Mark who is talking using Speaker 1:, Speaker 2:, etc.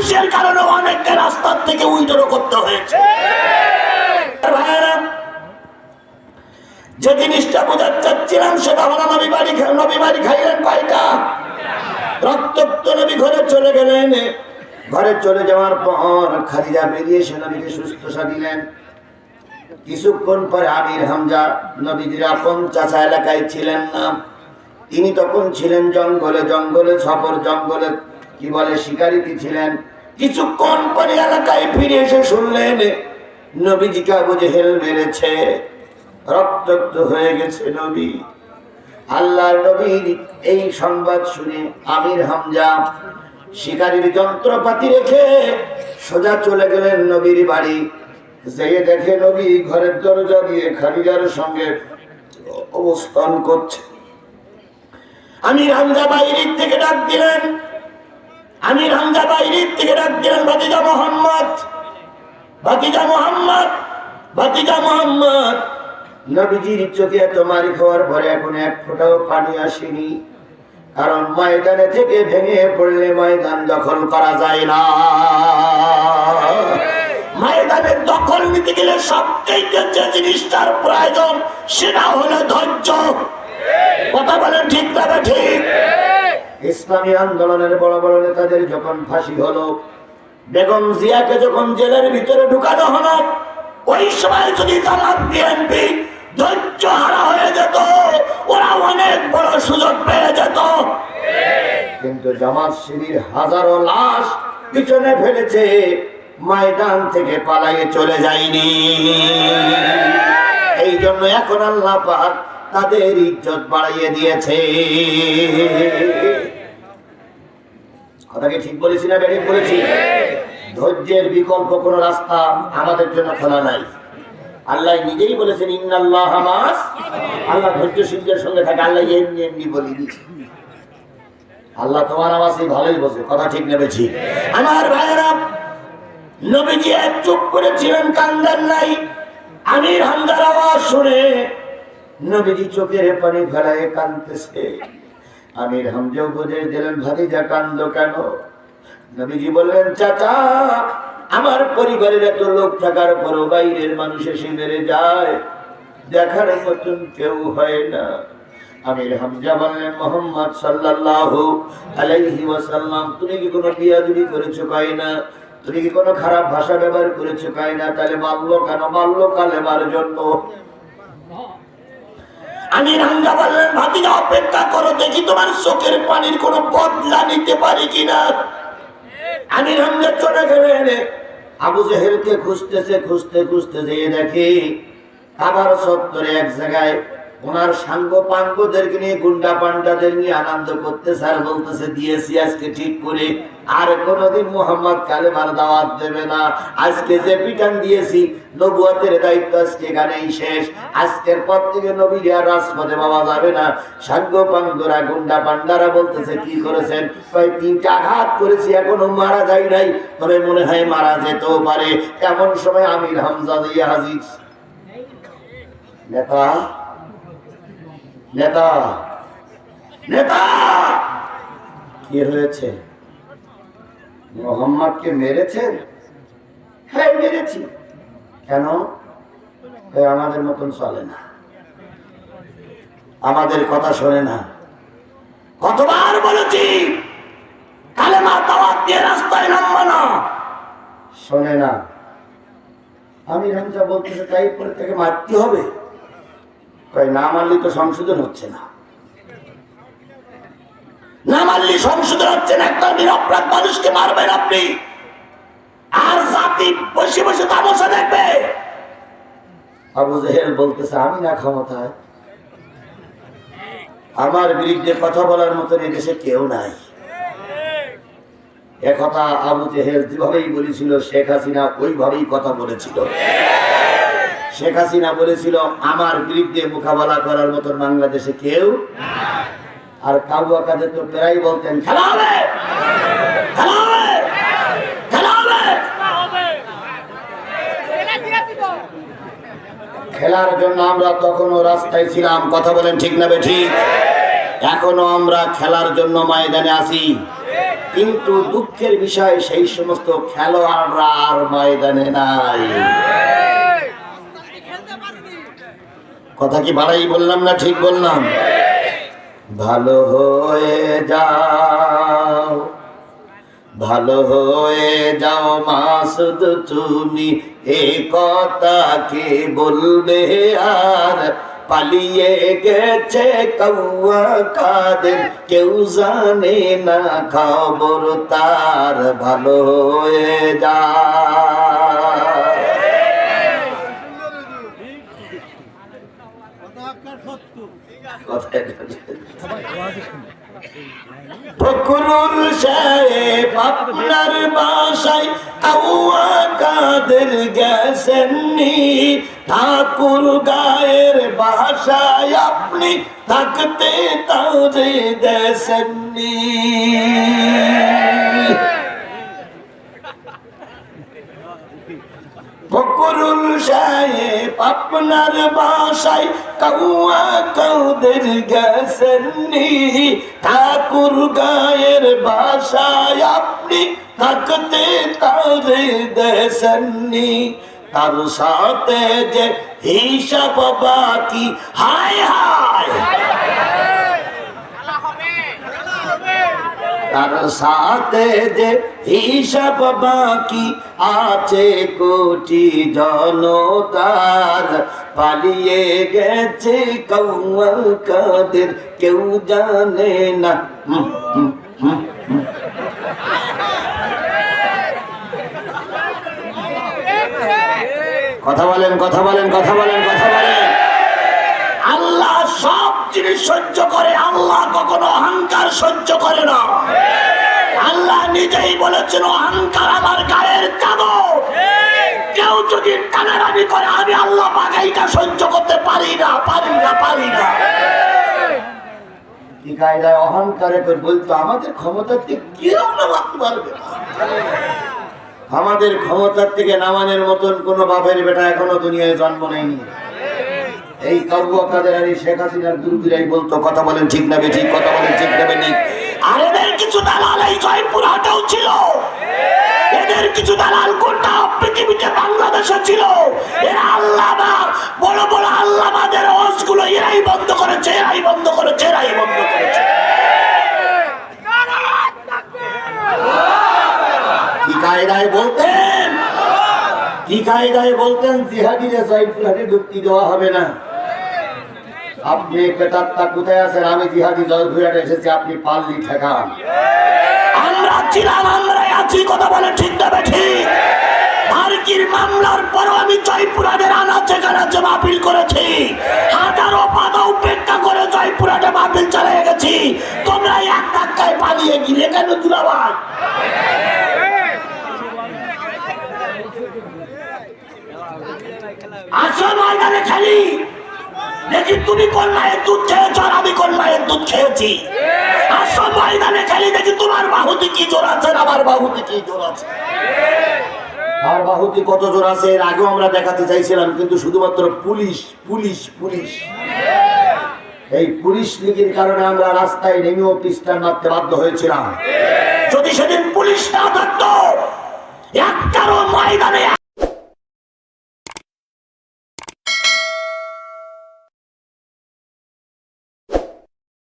Speaker 1: মানুষের কারণে অনেককে রাস্তার থেকে উইড্রো করতে হয়েছে। যে জিনিসটা বোঝাতে চাচ্ছিলাম সেটা হলো নবী বাড়ি খাইলেন কয়টা? রক্তাক্ত নবী ঘরে চলে গেলেন। ঘরে চলে যাওয়ার পর খাদিজা বেরিয়ে এসে নবীকে সুস্থ সাদিলেন। কিছুক্ষণ পরে আমির হামজা নবীজির আপন চাচা এলাকায় ছিলেন না, তিনি তখন ছিলেন জঙ্গলে সফর, জঙ্গলে কি বলে শিকারিতে ছিলেন। কিছুক্ষণ পরে এলাকায় ফিরে এসে শুনলেন নবীজিকে আবু জেহেল মেরেছে, রক্তাক্ত হয়ে গেছে নবী। আল্লাহর নবীর এই সংবাদ শুনে আমির হামজা শিকারীর যন্ত্রপাতি রেখে সোজা চলে গেলেন নবীর বাড়ি। যেয়ে দেখে নবী ঘরের দরজা দিয়ে খাদিজার সঙ্গে অবস্থান করছে। আমির হামজা বাইরের থেকে ডাক দিলেন, ভাতিজা মোহাম্মদ। নবীজির চোখে এত মারি খাওয়ার পরে এখন এক ফোঁটাও পানি আসেনি, কারণ ময়দানে থেকে ভেঙে পড়লে ময়দান দখল করা যায় না। ময়দানের দখল নিতে গেলে সবচেয়ে যে জিনিসটার প্রয়োজন সেটা হলো ধৈর্য। কথা বলেন ঠিক না ঠিক? ইসলামী আন্দোলনের বড় বড় নেতাদের যখন ফাঁসি হলো, বেগম জিয়াকে যখন জেলের ভিতরে ঢুকানো হলো, ওই সময় যদি জামাত বিএনপি ধৈর্য হারা হয়ে যেত, ওরা অনেক বড় সুযোগ পেয়ে যেত। কিন্তু জামাত শিবির হাজারো লাশ পিছনে ফেলেছে, ময়দান থেকে পালাইয়ে চলে যায়নি। এই জন্য এখন আল্লাহ পাক তাদের ইজ্জত বাড়িয়ে দিয়েছে। কথা কি ঠিক বলেছি না বেঠিক বলেছি? ধৈর্যের বিকল্প কোন রাস্তা আমাদের জন্য খোলা নাই। আল্লাহ নিজেই বলেছেন ইন্নাল্লাহ মাস, আল্লাহ ধৈর্যশীলদের সঙ্গে থাকে। আল্লাহ এমনি এমনি বলিনি, আল্লাহ তোমার আওয়াজে ভালোই বসে। কথা ঠিক নেবেছি আমার ভাইয়েরা? নবীজি এক চুপ করেছিলেন, কান্দার নাই। আমির হামজার আওয়াজ শুনে নবীজি চোখের পানি ফেলায় কাঁদতেছে। আমির হামজাও বুঝে দিলেন, ভাতিজা কান্দ কেন? নবীজি বললেন, চাচা, আমার পরিবারের এত লোক থাকার পরও বাইরের মানুষ এসে মেরে যায়, দেখার মতন কেউ হয় না। আমির হামজা বললেন, মুহাম্মদ সাল্লাল্লাহু আলাইহি ওয়াসাল্লাম, তুমি কি কোনো বিয়াদবি করেছো? কয় না। তুমি কি কোনো খারাপ ভাষা ব্যবহার করেছো? কয় না। তাহলে মারলো কেন? মারলো কালেমার জন্য। আমির হামজা বললেন, ভাতিজা অপেক্ষা করো, দেখি তোমার চোখের পানির কোনো বদলা নিতে পারি কিনা। আমির হামজা চলে গেলেন। আবু জেহেলকে খুঁজতে যেয়ে দেখে আবার সত্তরে এক জায়গায় ওনার সাঙ্গ পাঙ্গদেরকে নিয়ে, গুন্ডা পান্ডাদের নিয়ে আনন্দ করতে, স্যার বলতেছে দিয়েছি আজকে ঠিক করে, আর কোনদিন মুহাম্মদ কালেমার দাওয়াত দেবে না। আজকে যে পিটান দিয়েছি, নবুয়তের দায়িত্ব আজকে এখানেই শেষ। আজকের পর থেকে নবীর আর রাজপথে পাওয়া যাবে না। সাঙ্গ পাঙ্গরা, গুন্ডা পান্ডারা বলতেছে, কি করেছেন? প্রায় 3টা আঘাত করেছি, এখনো মারা যায় নাই, তবে মনে হয় মারা যেতেও পারে। এমন সময় আমির হামজা দিয়ে হাজির। নেতা নেতা নেতা কি হয়েছে? মুহাম্মদকে মেরেছেন? হ্যাঁ মেরেছি। কেন? আমাদের মতন চলে না, আমাদের কথা শোনে না। কতবার বলেছি কালেমা দাওয়াত দিয়ে রাস্তায় নামবা না, শোনে না। আমির হামজা বলতেছে, তাই পরে থেকে মারতে হবে। না মারলে তো সংশোধন হচ্ছে না, না মারলে সংশোধন হচ্ছে না। একটা নিরপরাধ মানুষকে মারবেন আপনি, আর জাতি বসে বসে তামাশা দেখবে। আবু জেহেল বলতেছে, আমি না ক্ষমতায়, আমার বিরুদ্ধে কথা বলার মতন এদেশে কেউ নাই। একথা আবু জেহেল যেভাবেই বলেছিল, শেখ হাসিনা ওইভাবেই কথা বলেছিল। শেখ হাসিনা বলেছিল, আমার বিরুদ্ধে মোকাবেলা করার মতন বাংলাদেশে কেউ। আর কাবুয়া কাদের তো প্রায় বলতেন, খেলা হবে, খেলা হবে, খেলা হবে। খেলার জন্য আমরা তখনও রাস্তায় ছিলাম। কথা বলেন ঠিক না বেঠিক? এখনো আমরা খেলার জন্য ময়দানে আছি। কিন্তু দুঃখের বিষয় সেই সমস্ত খেলোয়াড়রা আর ময়দানে নাই। কথা কি বাড়াই বললাম না ঠিক বললাম? ভালো হয়ে যাও, ভালো হয়ে যাও মাসুদ তুমি, এ কথা কে বলবে আর? পালিয়ে গেছে কৌয়া কাদের, কেউ জানে না খবর তার। ভালো হয়ে যাও। ফখরুল সাহেব আপনার বাসায় কৌয়া কাদের গেছেননি, ঠাকুর গায়ের বাসায় আপনি থাকতে তারে দেশেননি। ফখরুল সাহেব আপনার বাসায় কৌয়া কাদের গেছেননি, ঠাকুর গায়ের বাসায় আপনি থাকতে তারে দেশেননি। তার সাথে যে হিসাব বাকি, হায় হায়, তার সাথে যে হিসাব বাকি আছে কোটি জনতার। পালিয়ে গেছে কৌয়া কাদের, কেউ জানে না। কথা বলেন, কথা বলেন, কথা বলেন, কথা বলেন। আল্লাহ সব জিনিস সহ্য করে, আল্লাহ কখনো অহংকার সহ্য করে না। আল্লাহ নিজেই বলেছেন অহংকার আমার গায়ের চাদর। কেউ যদি টানাটানি করে আমি আল্লাহ বাগাইটা সহ্য করতে পারি না, পারি না, পারি না। কি কায়দায় অহংকারে বলতো আমাদের ক্ষমতার থেকে কেউ নামাতে পারবে না। আমাদের ক্ষমতার থেকে নামানোর মতন কোন বাপের বেটা এখনো দুনিয়ায় জন্ম নেয়নি। এই কৌয়া কাদের আর শেখ হাসিনার দুর্গিরাই বলতো। কথা বলেন ঠিক না বেঠিক? কথা বলেন ঠিক না বেঠিক? আর এদের কিছু দালাল এই জয়পুরহাটেও ছিল, এদের কিছু দালাল গোটা পৃথিবীতে বাংলাদেশে ছিল। এরা আল্লামা, বড় বড় আল্লামাদের ওয়াজগুলো এরাই বন্ধ করেছে, এরাই বন্ধ করেছে, এরাই বন্ধ করেছে। কি কায়দায় বলতেন, কি কায়দায় বলতেন জিহাদিরে জয়পুরহাটে ঢুকতে দেওয়া হবে না। আপনি কেতাবটা কোথায় আছেন? আমি জিহাদি জয়পুরহাটে এসেছি, আপনি পাল্লি ঠেকান। আমরা ছিলাম, আমরাই আছি। কথা বলে ঠিক না বেঠিক? ভারকির মামলার পরও আমি জয়পুরহাটের আনাচে কানাচে মাহফিল করেছি, হাজারো বাধা উপেক্ষা করে জয়পুরহাটে মাহফিল চালিয়ে গেছি। তোমরা এক ধাক্কায় পালিয়ে গিয়ে কেন দুলাভাই? আসো ময়দানে খেলি, দেখি তুমি কোন মায়ের দুধ খেয়েছ আর আমি কোন মায়ের দুধ খেয়েছি। আসো ময়দানে খেলি, দেখি তোমার বাহুতে কি জোর আছে, আমার বাহুতে কি জোর আছে। আর বাহুতে কত জোর আছে এর আগেও আমরা দেখাতে চাইছিলাম, কিন্তু শুধুমাত্র পুলিশ পুলিশ পুলিশ, এই পুলিশ লীগের কারণে আমরা রাস্তায় নেমেও পিস্টন মারতে বাধ্য হয়েছিলাম। যদি সেদিন পুলিশ না থাকতো, একটারও ময়দানে